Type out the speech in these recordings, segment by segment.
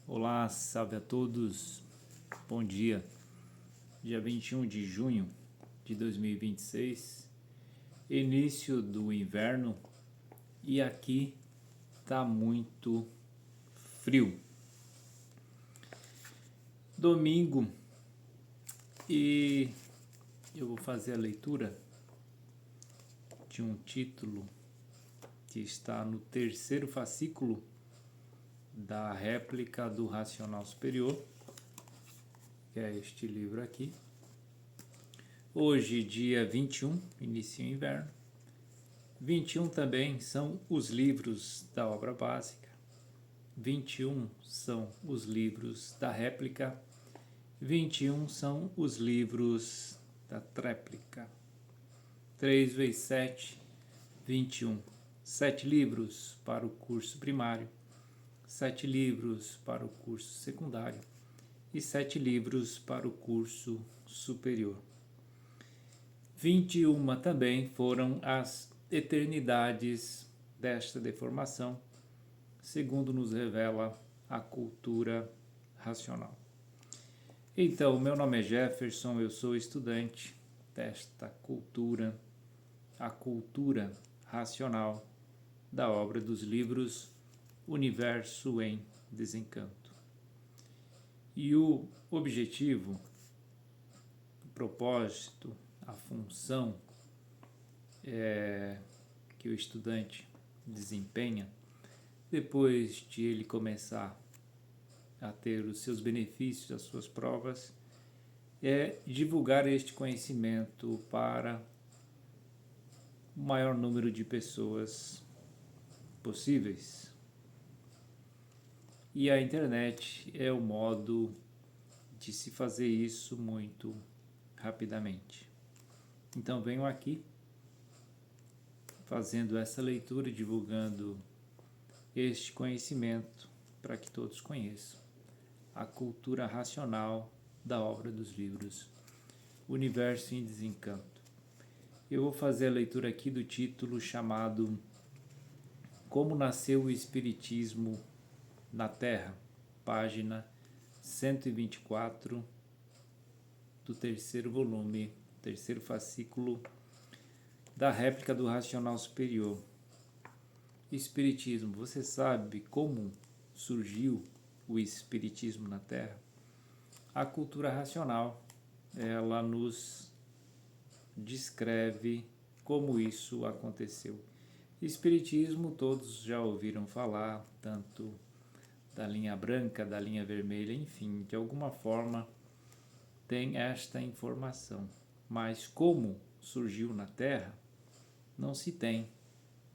Olá, salve a todos, bom dia. Dia 21 de junho de 2026, início do inverno e aqui tá muito frio. Domingo e eu vou fazer a leitura de um título que está no terceiro fascículo da réplica do Racional Superior, que é este livro aqui. Hoje, dia 21, inicia o inverno. 21 também são os livros da obra básica. 21 são os livros da réplica. 21 são os livros da tréplica. 3 vezes 7, 21. 7 livros para o curso primário, 7 livros para o curso secundário e 7 livros para o curso superior. 21 também foram as eternidades desta deformação, segundo nos revela a cultura racional. Então, meu nome é Jefferson, eu sou estudante desta cultura, a cultura racional da obra dos livros Universo em Desencanto. E o objetivo, o propósito, a função que o estudante desempenha depois de ele começar a ter os seus benefícios, as suas provas, é divulgar este conhecimento para o maior número de pessoas possíveis. E a internet é o modo de se fazer isso muito rapidamente. Então venho aqui fazendo essa leitura, divulgando este conhecimento para que todos conheçam a cultura racional da obra dos livros Universo em Desencanto. Eu vou fazer a leitura aqui do título chamado Como Nasceu o Espiritismo na Terra, página 124 do terceiro volume, terceiro fascículo da réplica do Racional Superior. Espiritismo, você sabe como surgiu o Espiritismo na Terra? A cultura racional, ela nos descreve como isso aconteceu. Espiritismo, todos já ouviram falar, tanto da linha branca, da linha vermelha, enfim, de alguma forma tem esta informação. Mas como surgiu na Terra, não se tem,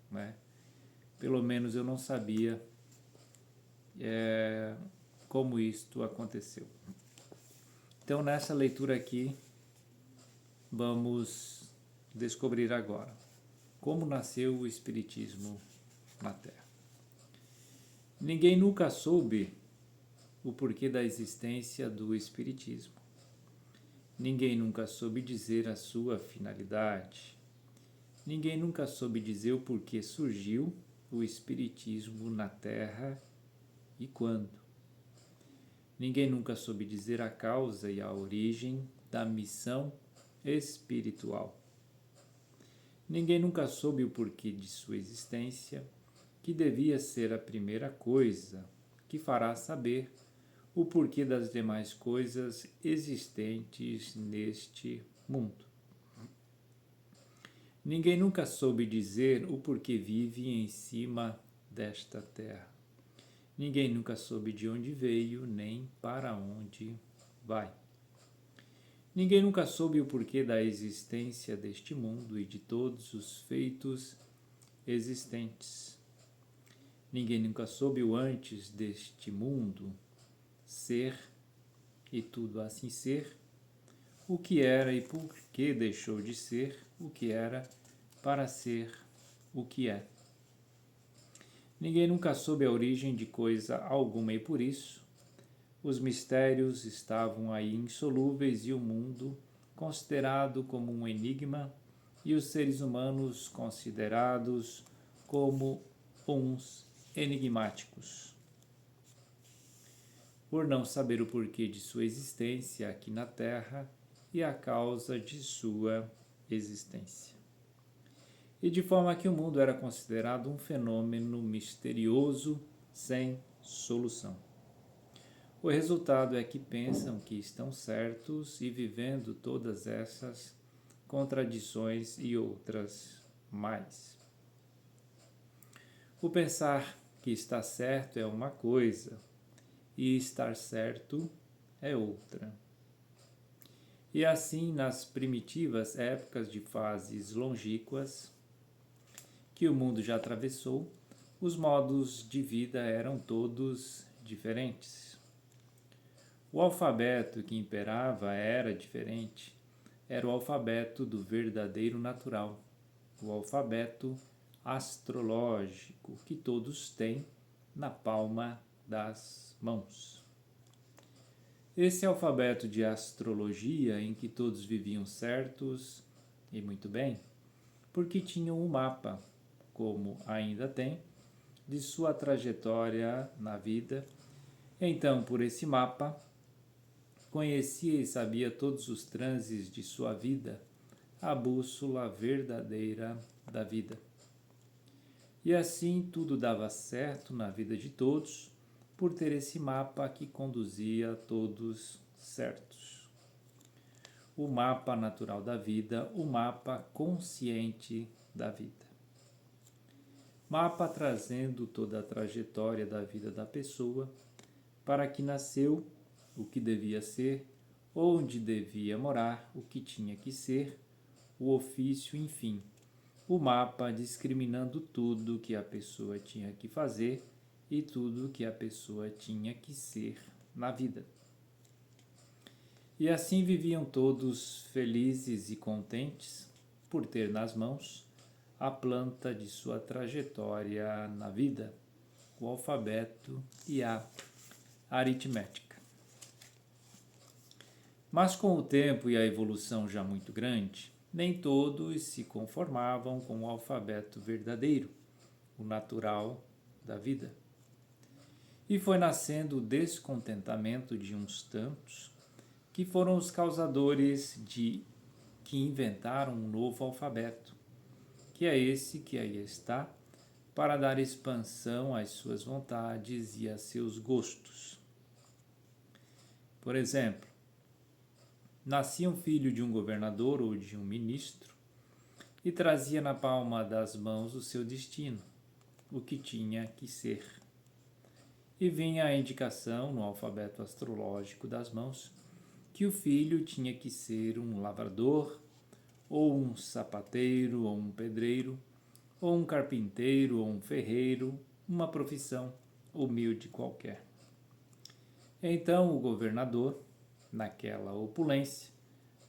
né? Pelo menos eu não sabia como isto aconteceu. Então, nessa leitura aqui, vamos descobrir agora como nasceu o Espiritismo na Terra. Ninguém nunca soube o porquê da existência do Espiritismo. Ninguém nunca soube dizer a sua finalidade. Ninguém nunca soube dizer o porquê surgiu o Espiritismo na Terra e quando. Ninguém nunca soube dizer a causa e a origem da missão espiritual. Ninguém nunca soube o porquê de sua existência, que devia ser a primeira coisa que fará saber o porquê das demais coisas existentes neste mundo. Ninguém nunca soube dizer o porquê vive em cima desta terra. Ninguém nunca soube de onde veio nem para onde vai. Ninguém nunca soube o porquê da existência deste mundo e de todos os feitos existentes. Ninguém nunca soube o antes deste mundo ser e tudo assim ser, o que era e por que deixou de ser o que era para ser o que é. Ninguém nunca soube a origem de coisa alguma e por isso os mistérios estavam aí insolúveis e o mundo considerado como um enigma e os seres humanos considerados como uns enigmáticos. por não saber o porquê de sua existência aqui na Terra e a causa de sua existência. E de forma que o mundo era considerado um fenômeno misterioso sem solução. O resultado é que pensam que estão certos e vivendo todas essas contradições e outras mais. O pensar que está certo é uma coisa e estar certo é outra. E assim, nas primitivas épocas de fases longínquas que o mundo já atravessou, os modos de vida eram todos diferentes. O alfabeto que imperava era diferente. Era o alfabeto do verdadeiro natural, o alfabeto astrológico que todos têm na palma das mãos. Esse alfabeto de astrologia em que todos viviam certos e muito bem, porque tinham um mapa, como ainda tem, de sua trajetória na vida. Então, por esse mapa, conhecia e sabia todos os transes de sua vida, a bússola verdadeira da vida. E assim tudo dava certo na vida de todos, por ter esse mapa que conduzia todos certos. O mapa natural da vida, o mapa consciente da vida. Mapa trazendo toda a trajetória da vida da pessoa, para que nasceu, o que devia ser, onde devia morar, o que tinha que ser, o ofício, enfim. O mapa discriminando tudo que a pessoa tinha que fazer e tudo que a pessoa tinha que ser na vida. E assim viviam todos felizes e contentes por ter nas mãos a planta de sua trajetória na vida, o alfabeto e a aritmética. Mas com o tempo e a evolução já muito grande, nem todos se conformavam com o alfabeto verdadeiro, o natural da vida. E foi nascendo o descontentamento de uns tantos, que foram os causadores de que inventaram um novo alfabeto, que é esse que aí está, para dar expansão às suas vontades e a seus gostos. Por exemplo, nascia um filho de um governador ou de um ministro e trazia na palma das mãos o seu destino, o que tinha que ser. E vinha a indicação no alfabeto astrológico das mãos que o filho tinha que ser um lavrador, ou um sapateiro, ou um pedreiro, ou um carpinteiro, ou um ferreiro, uma profissão humilde qualquer. Então o governador, naquela opulência,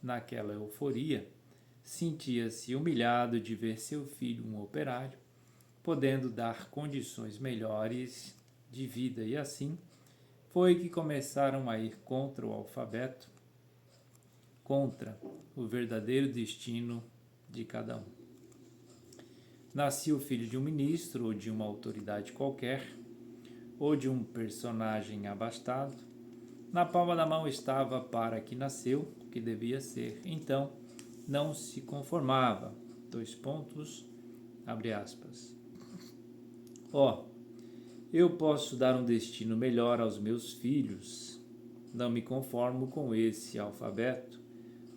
naquela euforia, sentia-se humilhado de ver seu filho um operário, podendo dar condições melhores de vida, e assim foi que começaram a ir contra o alfabeto, contra o verdadeiro destino de cada um. Nascia o filho de um ministro ou de uma autoridade qualquer, ou de um personagem abastado. Na palma da mão estava para que nasceu o que devia ser. Então, não se conformava. Abre aspas. Eu posso dar um destino melhor aos meus filhos. Não me conformo com esse alfabeto,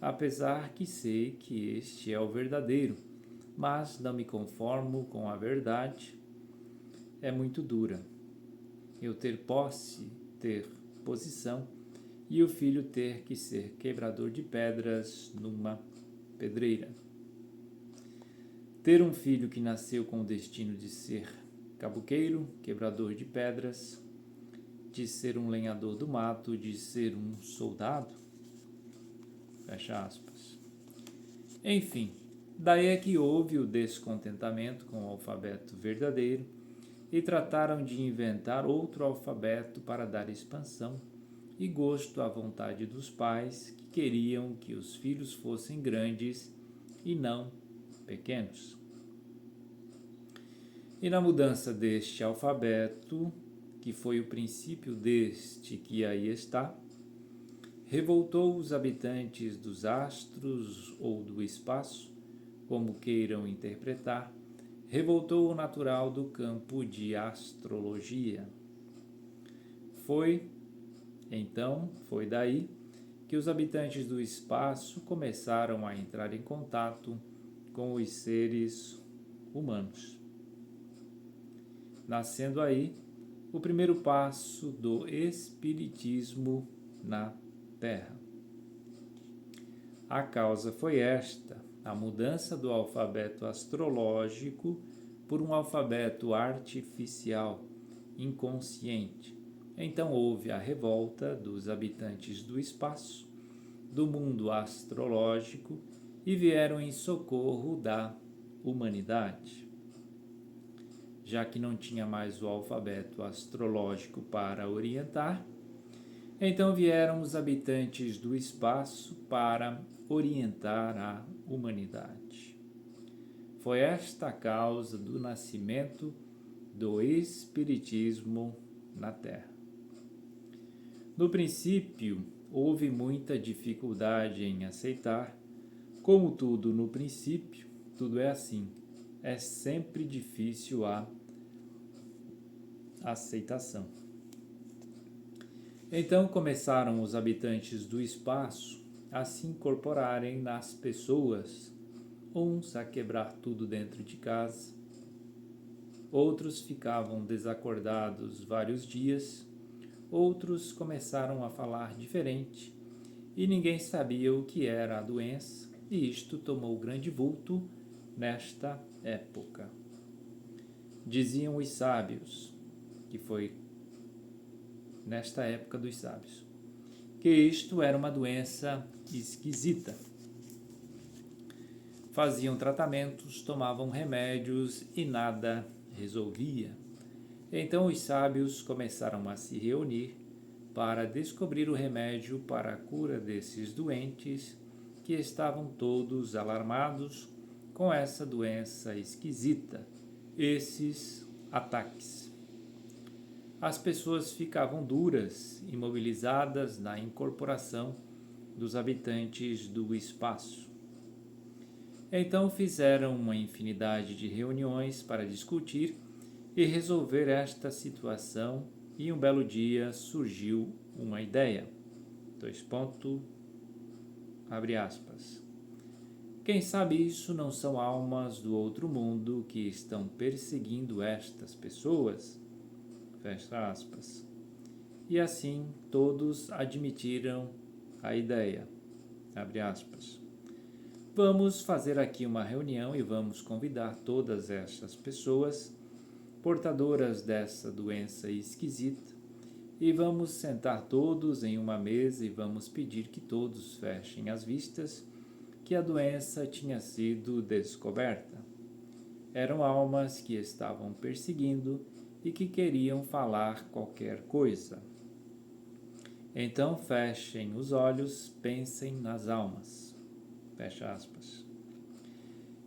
apesar que sei que este é o verdadeiro, mas não me conformo com a verdade. É muito dura. Eu ter posse, ter posição, e o filho ter que ser quebrador de pedras numa pedreira. Ter um filho que nasceu com o destino de ser cabuqueiro, quebrador de pedras, de ser um lenhador do mato, de ser um soldado. Fecha aspas. Enfim, daí é que houve o descontentamento com o alfabeto verdadeiro e trataram de inventar outro alfabeto para dar expansão e gosto à vontade dos pais que queriam que os filhos fossem grandes e não pequenos. E na mudança deste alfabeto, que foi o princípio deste que aí está, revoltou os habitantes dos astros ou do espaço, como queiram interpretar, revoltou o natural do campo de astrologia. Foi daí que os habitantes do espaço começaram a entrar em contato com os seres humanos. Nascendo aí o primeiro passo do espiritismo na Terra. A causa foi esta: a mudança do alfabeto astrológico por um alfabeto artificial, inconsciente. Então houve a revolta dos habitantes do espaço, do mundo astrológico, e vieram em socorro da humanidade. Já que não tinha mais o alfabeto astrológico para orientar, então vieram os habitantes do espaço para orientar a humanidade. Foi esta a causa do nascimento do Espiritismo na Terra. No princípio, houve muita dificuldade em aceitar. Como tudo no princípio, tudo é assim. É sempre difícil a aceitação. Então começaram os habitantes do espaço a se incorporarem nas pessoas, uns a quebrar tudo dentro de casa, outros ficavam desacordados vários dias, outros começaram a falar diferente e ninguém sabia o que era a doença, e isto tomou grande vulto nesta época. Diziam os sábios, que foi nesta época dos sábios, que isto era uma doença esquisita. Faziam tratamentos, tomavam remédios e nada resolvia. Então os sábios começaram a se reunir para descobrir o remédio para a cura desses doentes que estavam todos alarmados com essa doença esquisita, esses ataques. As pessoas ficavam duras, imobilizadas na incorporação dos habitantes do espaço. Então fizeram uma infinidade de reuniões para discutir e resolver esta situação, e um belo dia surgiu uma ideia. Abre aspas. Quem sabe isso não são almas do outro mundo que estão perseguindo estas pessoas? Fecha aspas. E assim todos admitiram a ideia. Abre aspas. Vamos fazer aqui uma reunião e vamos convidar todas estas pessoas portadoras dessa doença esquisita e vamos sentar todos em uma mesa e vamos pedir que todos fechem as vistas que a doença tinha sido descoberta. Eram almas que estavam perseguindo e que queriam falar qualquer coisa. Então fechem os olhos, pensem nas almas. Fecha aspas.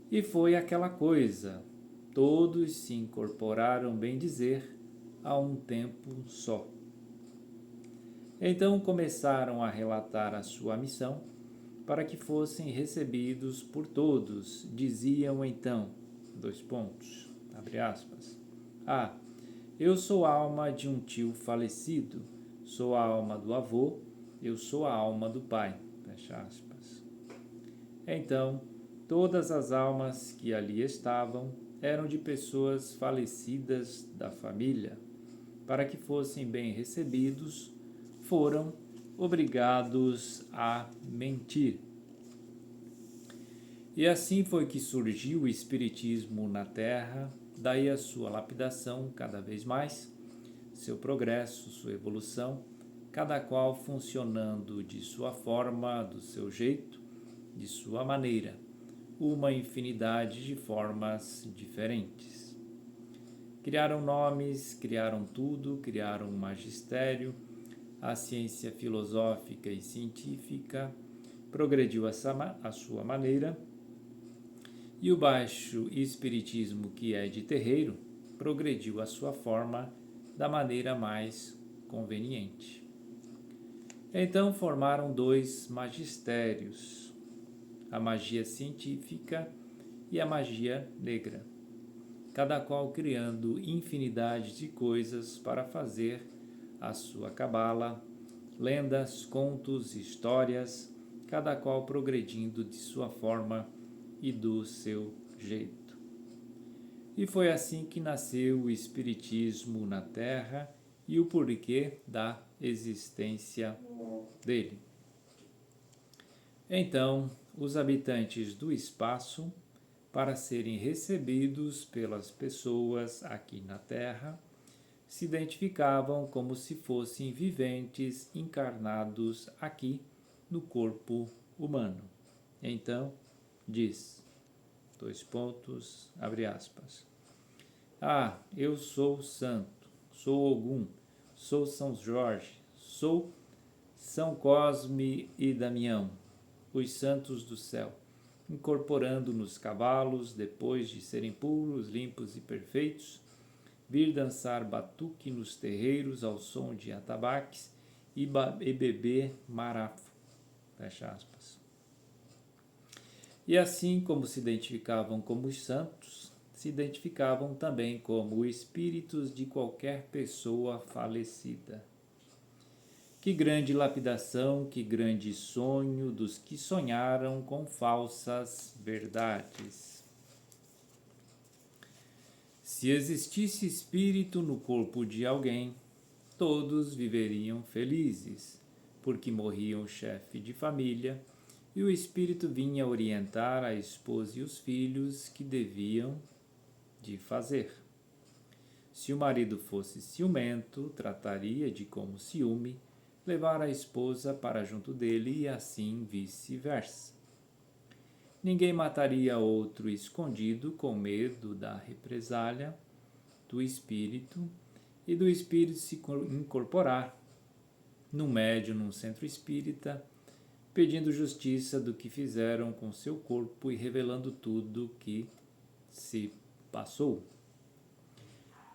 E foi aquela coisa. Todos se incorporaram, bem dizer, a um tempo só. Então começaram a relatar a sua missão para que fossem recebidos por todos. Diziam então, abre aspas, eu sou a alma de um tio falecido, sou a alma do avô, eu sou a alma do pai, fecha aspas. Então, todas as almas que ali estavam eram de pessoas falecidas da família. Para que fossem bem recebidos, foram obrigados a mentir. E assim foi que surgiu o Espiritismo na Terra, daí a sua lapidação cada vez mais, seu progresso, sua evolução, cada qual funcionando de sua forma, do seu jeito, de sua maneira, uma infinidade de formas diferentes. Criaram nomes, criaram tudo, criaram um magistério, a ciência filosófica e científica progrediu a sua maneira, e o baixo espiritismo, que é de terreiro, progrediu a sua forma da maneira mais conveniente. Então formaram 2 magistérios, a magia científica e a magia negra, cada qual criando infinidade de coisas para fazer a sua cabala, lendas, contos, histórias, cada qual progredindo de sua forma e do seu jeito. E foi assim que nasceu o Espiritismo na Terra e o porquê da existência dele. Então, os habitantes do espaço, para serem recebidos pelas pessoas aqui na Terra, se identificavam como se fossem viventes encarnados aqui no corpo humano. Então, diz, abre aspas. Ah, eu sou santo, sou Ogum, sou São Jorge, sou São Cosme e Damião, os santos do céu, incorporando nos cavalos, depois de serem puros, limpos e perfeitos, vir dançar batuque nos terreiros ao som de atabaques e beber marafo. Fecha aspas. E assim como se identificavam como os santos, se identificavam também como espíritos de qualquer pessoa falecida. Que grande lapidação, que grande sonho dos que sonharam com falsas verdades. Se existisse espírito no corpo de alguém, todos viveriam felizes, porque morria um chefe de família e o espírito vinha orientar a esposa e os filhos que deviam de fazer. Se o marido fosse ciumento, trataria de como ciúme levar a esposa para junto dele e assim vice-versa. Ninguém mataria outro escondido com medo da represália do espírito e do espírito se incorporar num médium, num centro espírita, pedindo justiça do que fizeram com seu corpo e revelando tudo o que se passou.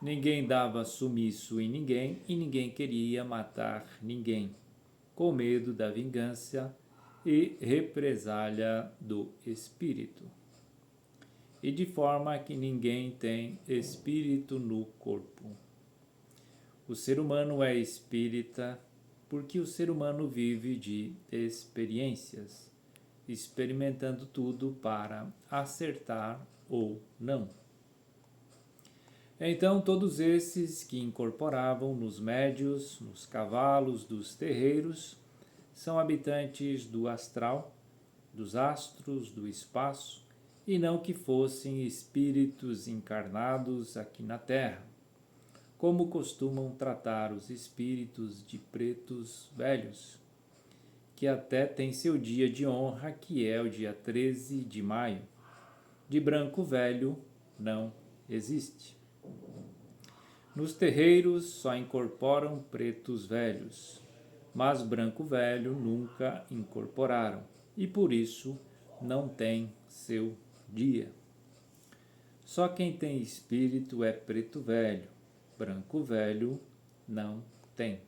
Ninguém dava sumiço em ninguém e ninguém queria matar ninguém, com medo da vingança e represália do espírito. E de forma que ninguém tem espírito no corpo. O ser humano é espírita porque o ser humano vive de experiências, experimentando tudo para acertar ou não. Então todos esses que incorporavam nos médios, nos cavalos dos terreiros, são habitantes do astral, dos astros, do espaço, e não que fossem espíritos encarnados aqui na Terra, como costumam tratar os espíritos de pretos velhos, que até tem seu dia de honra, que é o dia 13 de maio. De branco velho não existe. Nos terreiros só incorporam pretos velhos, mas branco velho nunca incorporaram, e por isso não tem seu dia. Só quem tem espírito é preto velho, branco velho não tem.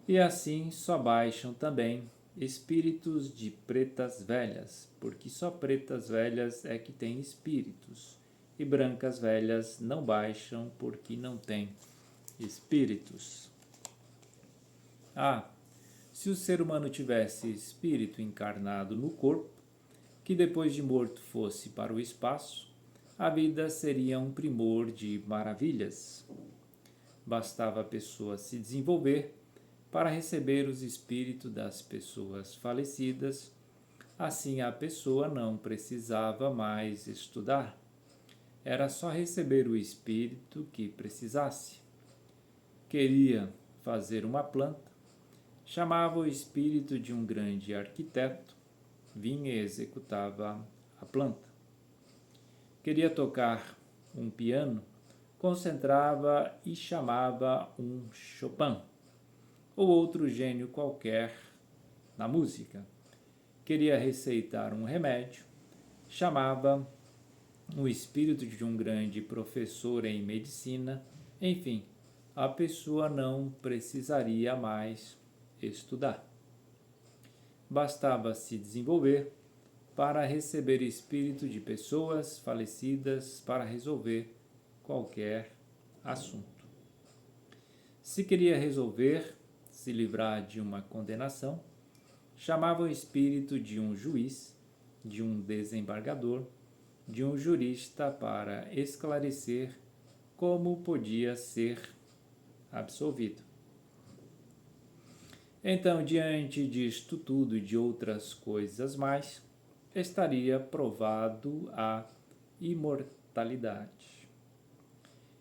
E assim só baixam também espíritos de pretas velhas, porque só pretas velhas é que têm espíritos, e brancas velhas não baixam porque não têm espíritos. Ah, se o ser humano tivesse espírito encarnado no corpo, que depois de morto fosse para o espaço, a vida seria um primor de maravilhas. Bastava a pessoa se desenvolver para receber os espíritos das pessoas falecidas, assim a pessoa não precisava mais estudar. Era só receber o espírito que precisasse. Queria fazer uma planta, chamava o espírito de um grande arquiteto, vinha e executava a planta. Queria tocar um piano, concentrava e chamava um Chopin, ou outro gênio qualquer na música. Queria receitar um remédio, chamava o espírito de um grande professor em medicina, enfim, a pessoa não precisaria mais estudar. Bastava se desenvolver para receber espírito de pessoas falecidas para resolver qualquer assunto. Se queria resolver, se livrar de uma condenação, chamava o espírito de um juiz, de um desembargador, de um jurista para esclarecer como podia ser absolvido. Então, diante disto tudo e de outras coisas mais, estaria provado a imortalidade.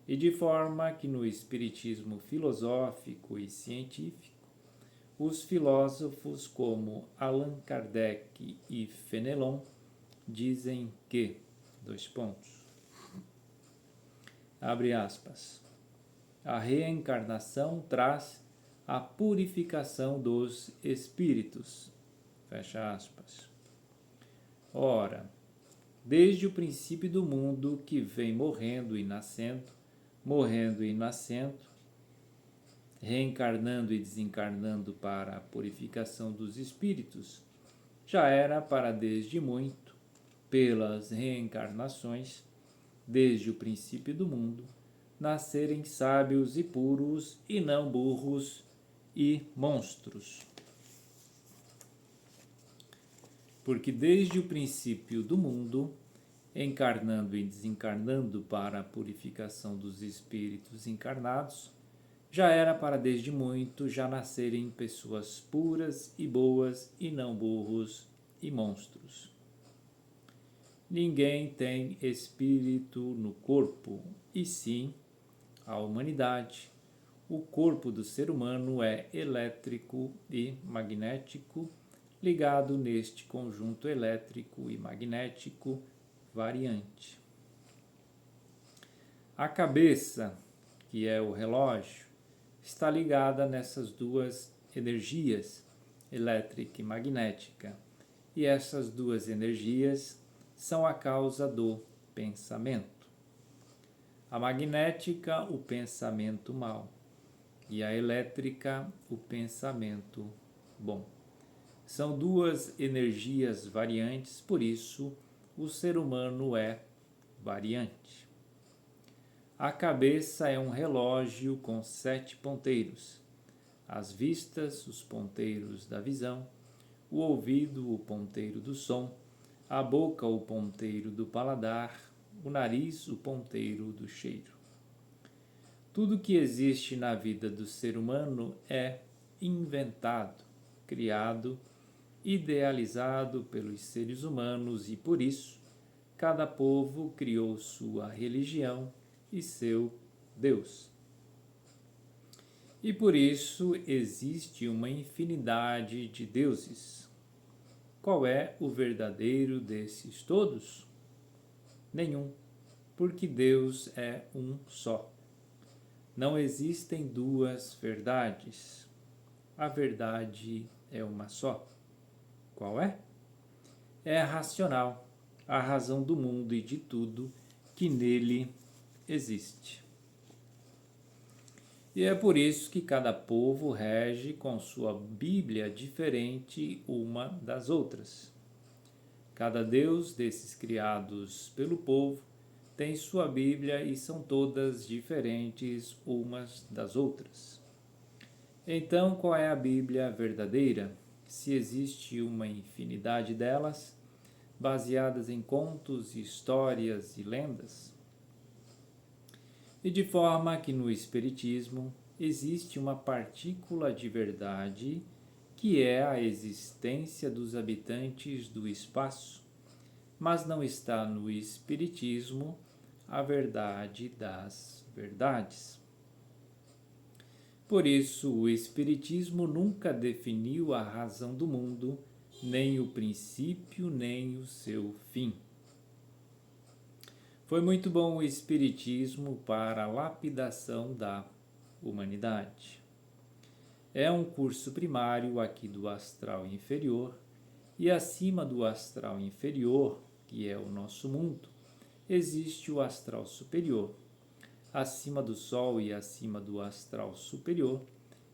E de forma que no espiritismo filosófico e científico, os filósofos como Allan Kardec e Fenelon dizem que, abre aspas, a reencarnação traz a purificação dos espíritos, fecha aspas. Ora, desde o princípio do mundo que vem morrendo e nascendo, reencarnando e desencarnando para a purificação dos espíritos, já era para desde muito, pelas reencarnações, desde o princípio do mundo, nascerem sábios e puros e não burros e monstros. Porque desde o princípio do mundo, encarnando e desencarnando para a purificação dos espíritos encarnados, já era para desde muito já nascerem pessoas puras e boas e não burros e monstros. Ninguém tem espírito no corpo, e sim a humanidade. O corpo do ser humano é elétrico e magnético, ligado neste conjunto elétrico e magnético variante. A cabeça, que é o relógio, está ligada nessas duas energias, elétrica e magnética, e essas duas energias são a causa do pensamento. A magnética, o pensamento mau, e a elétrica, o pensamento bom. São duas energias variantes, por isso o ser humano é variante. A cabeça é um relógio com 7 ponteiros. As vistas, os ponteiros da visão, o ouvido, o ponteiro do som, a boca, o ponteiro do paladar, o nariz, o ponteiro do cheiro. Tudo que existe na vida do ser humano é inventado, criado, idealizado pelos seres humanos e, por isso, cada povo criou sua religião e seu Deus. E por isso existe uma infinidade de deuses. Qual é o verdadeiro desses todos? Nenhum, porque Deus é um só. Não existem duas verdades. A verdade é uma só. Qual é? É a racional, a razão do mundo e de tudo que nele existe. E é por isso que cada povo rege com sua Bíblia diferente uma das outras. Cada Deus desses criados pelo povo tem sua Bíblia e são todas diferentes umas das outras. Então, qual é a Bíblia verdadeira? Se existe uma infinidade delas, baseadas em contos, histórias e lendas? E de forma que no Espiritismo existe uma partícula de verdade que é a existência dos habitantes do espaço, mas não está no Espiritismo a verdade das verdades. Por isso, o Espiritismo nunca definiu a razão do mundo, nem o princípio, nem o seu fim. Foi muito bom o Espiritismo para a lapidação da humanidade. É um curso primário aqui do astral inferior, e acima do astral inferior, que é o nosso mundo, existe o astral superior. acima do Sol e acima do astral superior,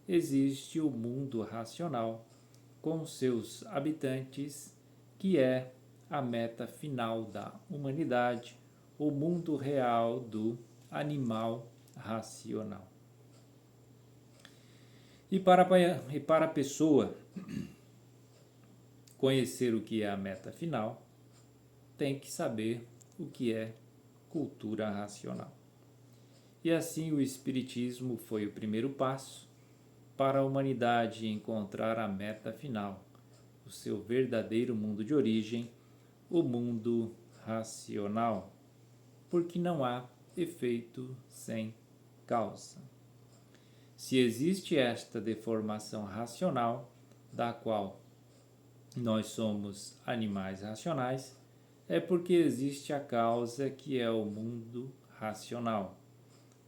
existe o mundo racional, com seus habitantes, que é a meta final da humanidade, o mundo real do animal racional. E para a pessoa conhecer o que é a meta final, tem que saber o que é cultura racional. E assim o Espiritismo foi o primeiro passo para a humanidade encontrar a meta final, o seu verdadeiro mundo de origem, o mundo racional, porque não há efeito sem causa. Se existe esta deformação racional, da qual nós somos animais racionais, é porque existe a causa que é o mundo racional,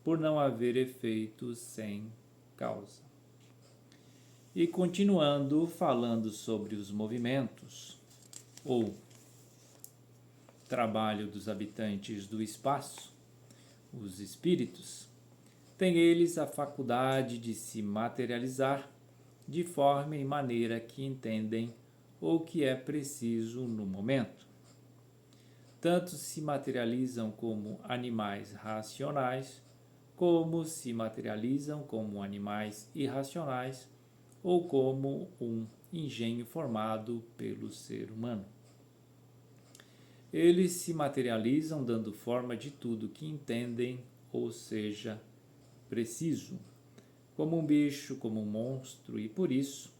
por não haver efeitos sem causa. E continuando falando sobre os movimentos, ou trabalho dos habitantes do espaço, os espíritos, têm eles a faculdade de se materializar de forma e maneira que entendem o que é preciso no momento. Tanto se materializam como animais racionais, como se materializam como animais irracionais ou como um engenho formado pelo ser humano. Eles se materializam dando forma de tudo que entendem, ou seja, preciso, como um bicho, como um monstro, e por isso,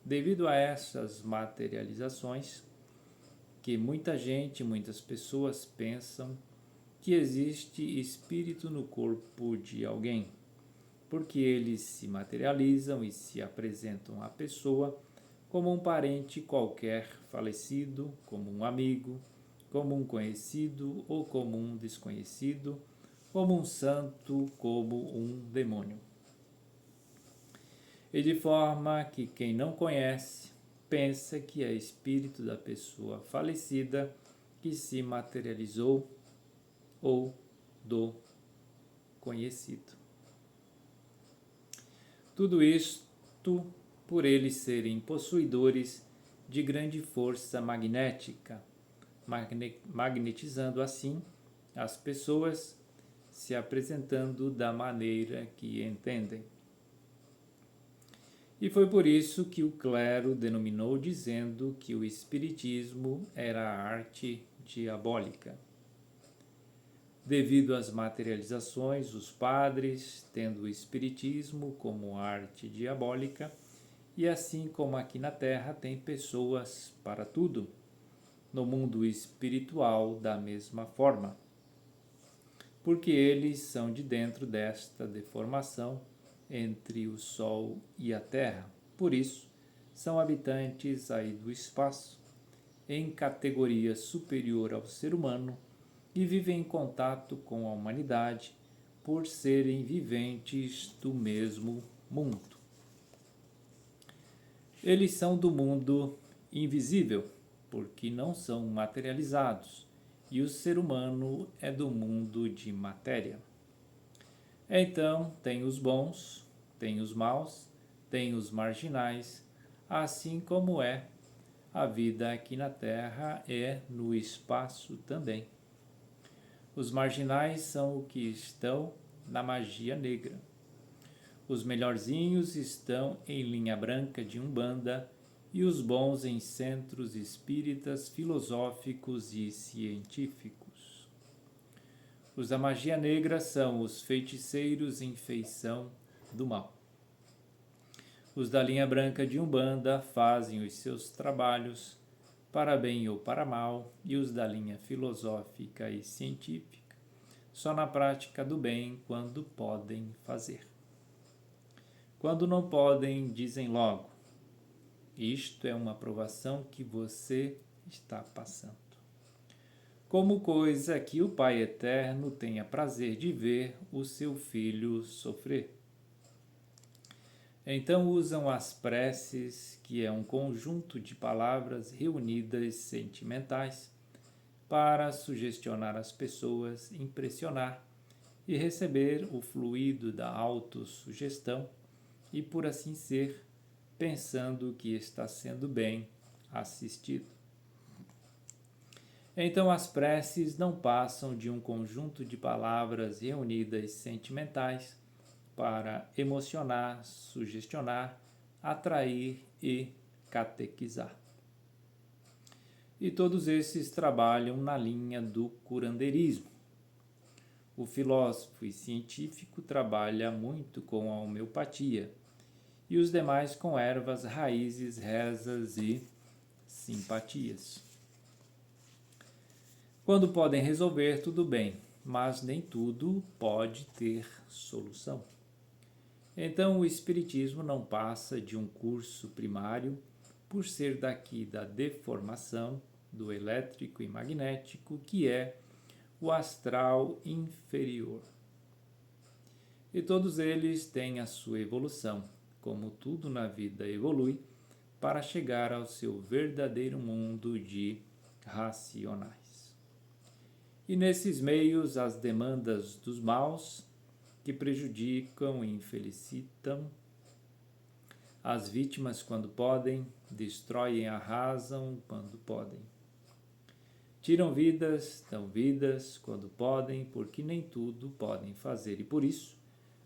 devido a essas materializações, que muita gente, muitas pessoas pensam que existe espírito no corpo de alguém, porque eles se materializam e se apresentam à pessoa como um parente qualquer falecido, como um amigo, como um conhecido ou como um desconhecido, como um santo, como um demônio. E de forma que quem não conhece pensa que é espírito da pessoa falecida que se materializou ou do conhecido. Tudo isto por eles serem possuidores de grande força magnética, magnetizando assim as pessoas, se apresentando da maneira que entendem. E foi por isso que o clero denominou dizendo que o espiritismo era a arte diabólica. Devido às materializações, os padres, tendo o espiritismo como arte diabólica, e assim como aqui na Terra tem pessoas para tudo, no mundo espiritual da mesma forma, porque eles são de dentro desta deformação entre o Sol e a Terra. Por isso, são habitantes aí do espaço, em categoria superior ao ser humano, e vivem em contato com a humanidade por serem viventes do mesmo mundo. Eles são do mundo invisível, porque não são materializados, e o ser humano é do mundo de matéria. Então, tem os bons, tem os maus, tem os marginais, assim como é a vida aqui na Terra, é no espaço também. Os marginais são os que estão na magia negra. Os melhorzinhos estão em linha branca de Umbanda e os bons em centros espíritas, filosóficos e científicos. Os da magia negra são os feiticeiros em feição do mal. Os da linha branca de Umbanda fazem os seus trabalhos para bem ou para mal, e os da linha filosófica e científica só na prática do bem quando podem fazer. Quando não podem, dizem logo: isto é uma provação que você está passando. Como coisa que o Pai Eterno tenha prazer de ver o seu filho sofrer. Então usam as preces, que é um conjunto de palavras reunidas sentimentais, para sugestionar as pessoas, impressionar e receber o fluido da autossugestão e, por assim ser, pensando que está sendo bem assistido. Então as preces não passam de um conjunto de palavras reunidas sentimentais para emocionar, sugestionar, atrair e catequizar. E todos esses trabalham na linha do curandeirismo. O filósofo e científico trabalha muito com a homeopatia e os demais com ervas, raízes, rezas e simpatias. Quando podem resolver, tudo bem, mas nem tudo pode ter solução. Então o Espiritismo não passa de um curso primário por ser daqui da deformação do elétrico e magnético, que é o astral inferior. E todos eles têm a sua evolução, como tudo na vida evolui, para chegar ao seu verdadeiro mundo de racionais. E nesses meios, as demandas dos maus, que prejudicam e infelicitam as vítimas quando podem, destroem e arrasam quando podem. Tiram vidas, dão vidas quando podem, porque nem tudo podem fazer. E por isso,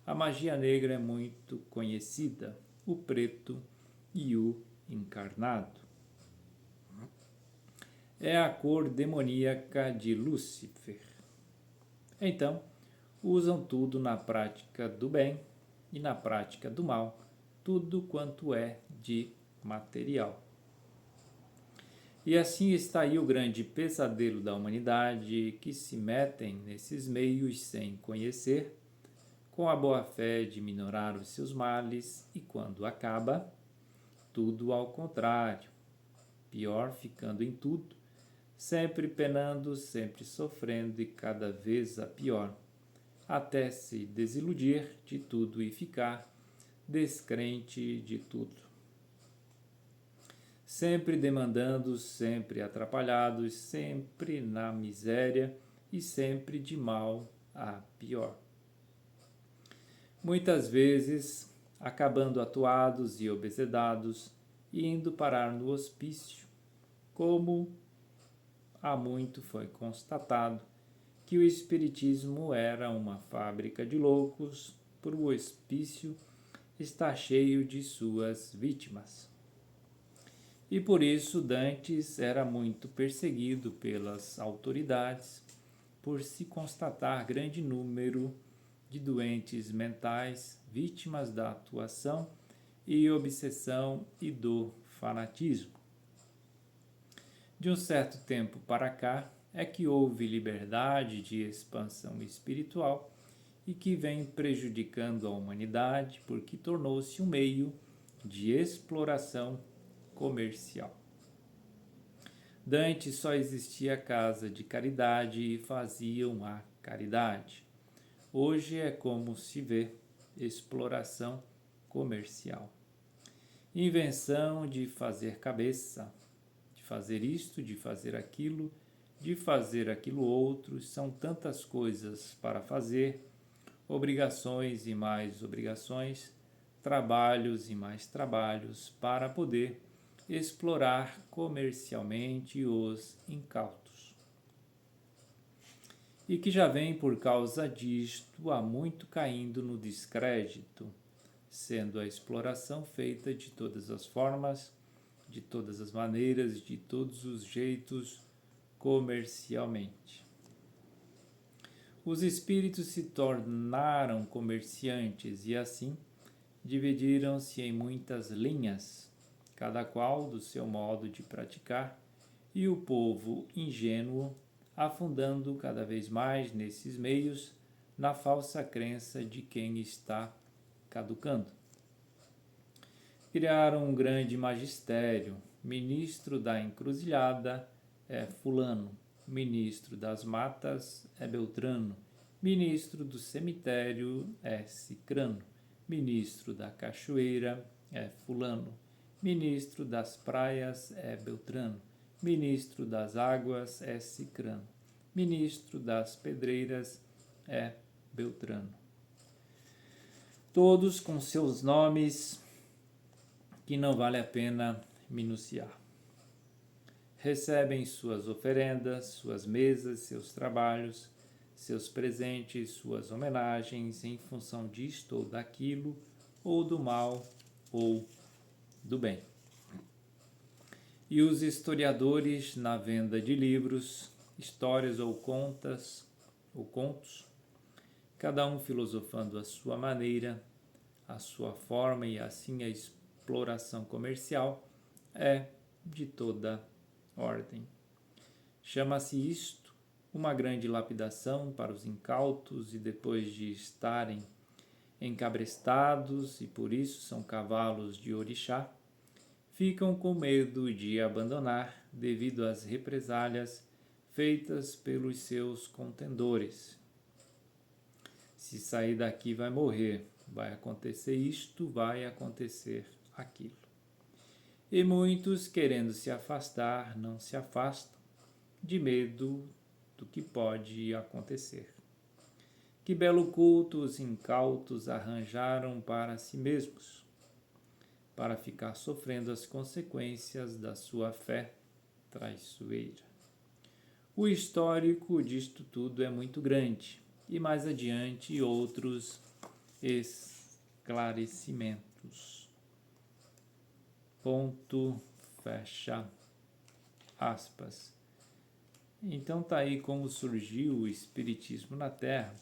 a magia negra é muito conhecida, o preto e o encarnado. É a cor demoníaca de Lúcifer. Então, usam tudo na prática do bem e na prática do mal, tudo quanto é de material. E assim está aí o grande pesadelo da humanidade, que se metem nesses meios sem conhecer, com a boa fé de minorar os seus males, e quando acaba, tudo ao contrário, pior ficando em tudo, sempre penando, sempre sofrendo e cada vez a pior, até se desiludir de tudo e ficar descrente de tudo. Sempre demandando, sempre atrapalhados, sempre na miséria e sempre de mal a pior. Muitas vezes acabando atuados e obesedados e indo parar no hospício, como há muito foi constatado que o Espiritismo era uma fábrica de loucos, por o hospício está cheio de suas vítimas. E por isso Dantes era muito perseguido pelas autoridades, por se constatar grande número de doentes mentais, vítimas da atuação e obsessão e do fanatismo. De um certo tempo para cá é que houve liberdade de expansão espiritual e que vem prejudicando a humanidade porque tornou-se um meio de exploração comercial. Dantes só existia casa de caridade e faziam a caridade. Hoje é como se vê exploração comercial. Invenção de fazer cabeça, de fazer isto, de fazer aquilo outro, são tantas coisas para fazer, obrigações e mais obrigações, trabalhos e mais trabalhos para poder explorar comercialmente os incautos. E que já vem por causa disto há muito caindo no descrédito, sendo a exploração feita de todas as formas, de todas as maneiras, de todos os jeitos, comercialmente. Os espíritos se tornaram comerciantes e assim dividiram-se em muitas linhas, cada qual do seu modo de praticar, e o povo ingênuo afundando cada vez mais nesses meios na falsa crença de quem está caducando. Criaram um grande magistério, ministro da encruzilhada é fulano, ministro das matas é Beltrano, ministro do cemitério é Cicrano, ministro da cachoeira é fulano, ministro das praias é Beltrano, ministro das águas é Cicrano, ministro das pedreiras é Beltrano. Todos com seus nomes que não vale a pena minuciar. Recebem suas oferendas, suas mesas, seus trabalhos, seus presentes, suas homenagens em função disto ou daquilo, ou do mal ou do bem. E os historiadores, na venda de livros, histórias ou contos, cada um filosofando à sua maneira, à sua forma, e assim a exploração comercial é de toda ordem. Chama-se isto uma grande lapidação para os incautos, e depois de estarem encabrestados, e por isso são cavalos de orixá, ficam com medo de abandonar devido às represálias feitas pelos seus contendores. Se sair daqui vai morrer, vai acontecer isto, vai acontecer aquilo. E muitos, querendo se afastar, não se afastam, de medo do que pode acontecer. Que belo culto os incautos arranjaram para si mesmos, para ficar sofrendo as consequências da sua fé traiçoeira. O histórico disto tudo é muito grande, e mais adiante outros esclarecimentos. Ponto, fecha aspas. Então tá aí como surgiu o Espiritismo na Terra.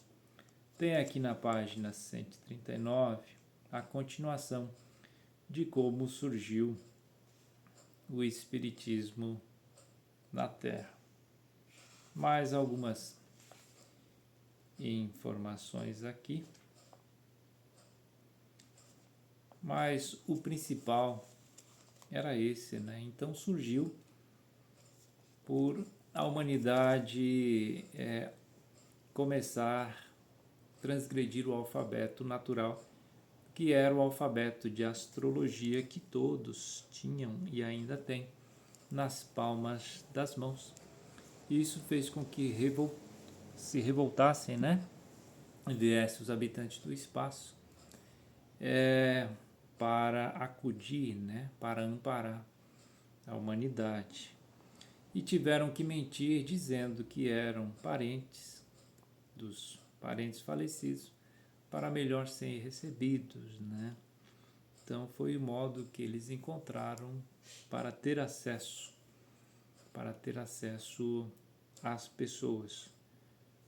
Tem aqui na página 139 a continuação de como surgiu o Espiritismo na Terra. Mais algumas informações aqui. Mas o principal era esse, né? Então surgiu por a humanidade começar a transgredir o alfabeto natural, que era o alfabeto de astrologia que todos tinham e ainda têm nas palmas das mãos. Isso fez com que se revoltassem, né? Viessem os habitantes do espaço para acudir, né? Para amparar a humanidade. E tiveram que mentir dizendo que eram parentes dos parentes falecidos para melhor serem recebidos, né? Então foi o modo que eles encontraram para ter acesso às pessoas.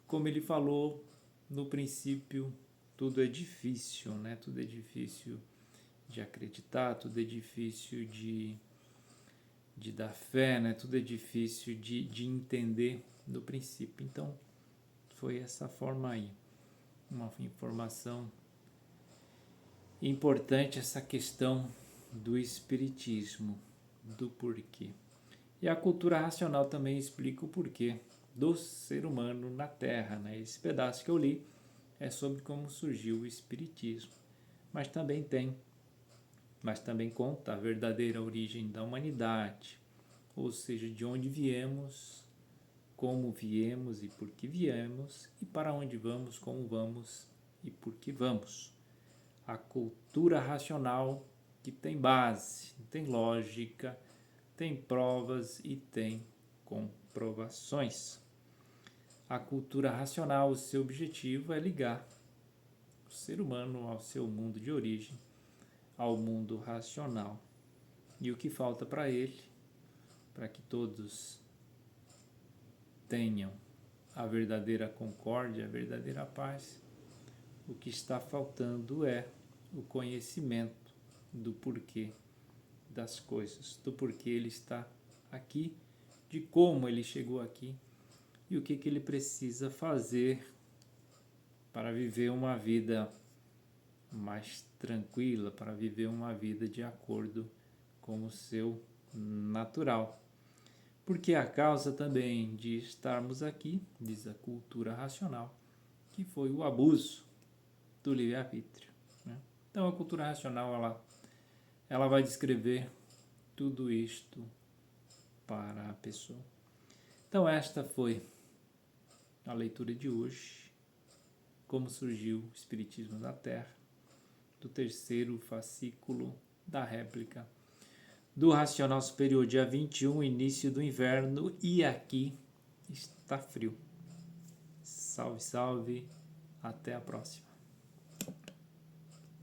Como ele falou no princípio, tudo é difícil, né? Tudo é difícil de acreditar, tudo é difícil de dar fé, né? Tudo é difícil de entender no princípio. Então, foi essa forma aí. Uma informação importante, essa questão do espiritismo, do porquê. E a cultura racional também explica o porquê do ser humano na Terra, né? Esse pedaço que eu li é sobre como surgiu o espiritismo. Mas também conta a verdadeira origem da humanidade, ou seja, de onde viemos, como viemos e por que viemos, e para onde vamos, como vamos e por que vamos. A cultura racional que tem base, tem lógica, tem provas e tem comprovações. A cultura racional, o seu objetivo é ligar o ser humano ao seu mundo de origem, ao mundo racional. E o que falta para ele, para que todos tenham a verdadeira concórdia, a verdadeira paz, o que está faltando é o conhecimento do porquê das coisas, do porquê ele está aqui, de como ele chegou aqui e o que ele precisa fazer para viver uma vida mais tranquila, para viver uma vida de acordo com o seu natural. Porque a causa também de estarmos aqui, diz a cultura racional, que foi o abuso do livre-arbítrio, né? Então a cultura racional ela vai descrever tudo isto para a pessoa. Então esta foi a leitura de hoje. como surgiu o Espiritismo na Terra, do terceiro fascículo da réplica do Racional Superior, dia 21, início do inverno, e aqui está frio. Salve, salve, até a próxima.